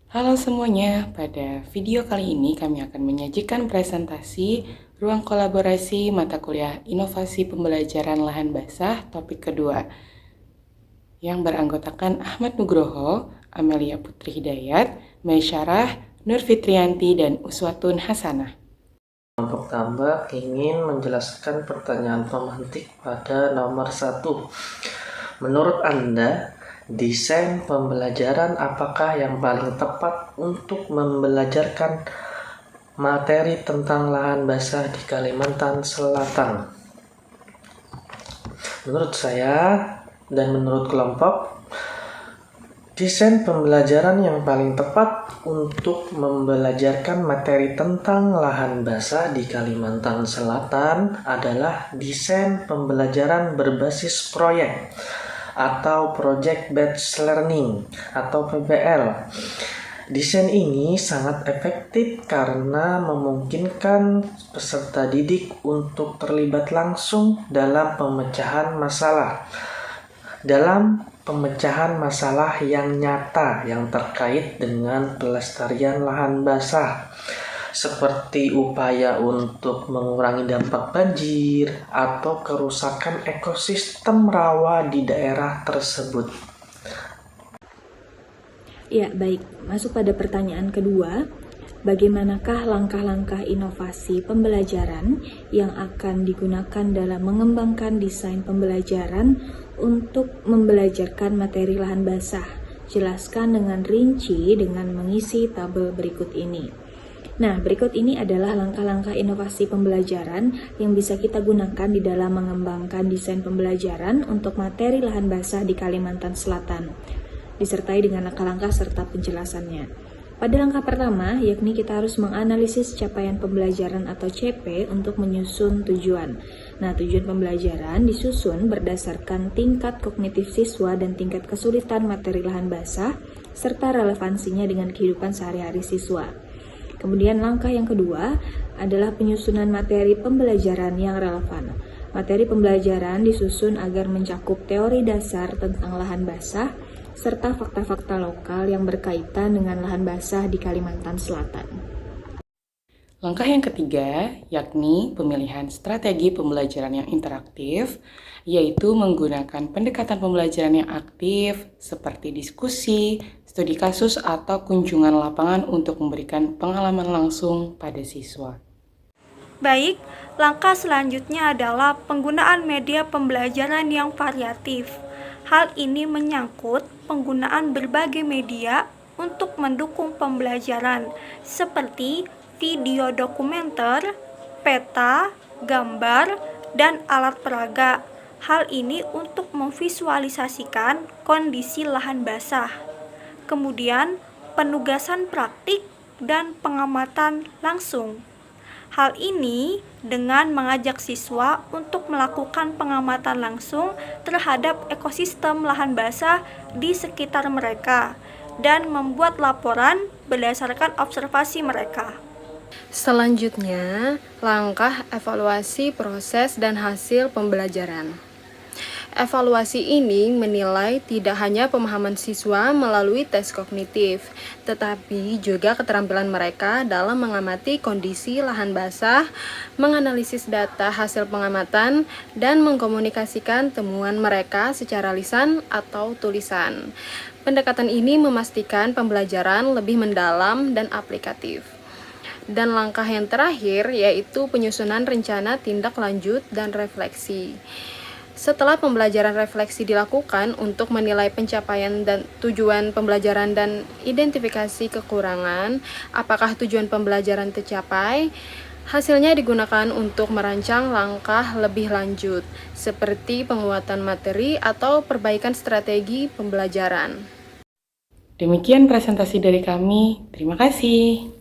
Halo semuanya, pada video kali ini kami akan menyajikan presentasi ruang kolaborasi mata kuliah Inovasi Pembelajaran Lahan Basah topik kedua yang beranggotakan Ahmad Nugroho, Amelia Putri Hidayat, Maisyarah, Nur Fitrianti, dan Uswatun Hasanah. Kelompok tambah ingin menjelaskan pertanyaan pemantik pada nomor 1. Menurut Anda, desain pembelajaran apakah yang paling tepat untuk membelajarkan materi tentang lahan basah di Kalimantan Selatan? Menurut saya dan menurut kelompok, desain pembelajaran yang paling tepat untuk membelajarkan materi tentang lahan basah di Kalimantan Selatan adalah desain pembelajaran berbasis proyek atau Project Based Learning atau PBL. Desain ini sangat efektif karena memungkinkan peserta didik untuk terlibat langsung dalam pemecahan masalah yang nyata yang terkait dengan pelestarian lahan basah, seperti upaya untuk mengurangi dampak banjir atau kerusakan ekosistem rawa di daerah tersebut. Ya, baik. Masuk pada pertanyaan kedua. Bagaimanakah langkah-langkah inovasi pembelajaran yang akan digunakan dalam mengembangkan desain pembelajaran untuk membelajarkan materi lahan basah? Jelaskan dengan rinci dengan mengisi tabel berikut ini. Nah, berikut ini adalah langkah-langkah inovasi pembelajaran yang bisa kita gunakan di dalam mengembangkan desain pembelajaran untuk materi lahan basah di Kalimantan Selatan, disertai dengan langkah-langkah serta penjelasannya. Pada langkah pertama, yakni kita harus menganalisis capaian pembelajaran atau CP untuk menyusun tujuan. Nah, tujuan pembelajaran disusun berdasarkan tingkat kognitif siswa dan tingkat kesulitan materi lahan basah, serta relevansinya dengan kehidupan sehari-hari siswa. Kemudian langkah yang kedua adalah penyusunan materi pembelajaran yang relevan. Materi pembelajaran disusun agar mencakup teori dasar tentang lahan basah, serta fakta-fakta lokal yang berkaitan dengan lahan basah di Kalimantan Selatan. Langkah yang ketiga, yakni pemilihan strategi pembelajaran yang interaktif, yaitu menggunakan pendekatan pembelajaran yang aktif seperti diskusi, studi kasus, atau kunjungan lapangan untuk memberikan pengalaman langsung pada siswa. Baik, langkah selanjutnya adalah penggunaan media pembelajaran yang variatif. Hal ini menyangkut penggunaan berbagai media untuk mendukung pembelajaran, seperti video dokumenter, peta, gambar, dan alat peraga. Hal ini untuk memvisualisasikan kondisi lahan basah. Kemudian, penugasan praktik dan pengamatan langsung. Hal ini dengan mengajak siswa untuk melakukan pengamatan langsung terhadap ekosistem lahan basah di sekitar mereka dan membuat laporan berdasarkan observasi mereka. Selanjutnya, langkah evaluasi proses dan hasil pembelajaran. Evaluasi ini menilai tidak hanya pemahaman siswa melalui tes kognitif, tetapi juga keterampilan mereka dalam mengamati kondisi lahan basah, menganalisis data hasil pengamatan, dan mengkomunikasikan temuan mereka secara lisan atau tulisan. Pendekatan ini memastikan pembelajaran lebih mendalam dan aplikatif. Dan langkah yang terakhir yaitu penyusunan rencana tindak lanjut dan refleksi. Setelah pembelajaran refleksi dilakukan untuk menilai pencapaian dan tujuan pembelajaran dan identifikasi kekurangan, apakah tujuan pembelajaran tercapai, hasilnya digunakan untuk merancang langkah lebih lanjut, seperti penguatan materi atau perbaikan strategi pembelajaran. Demikian presentasi dari kami. Terima kasih.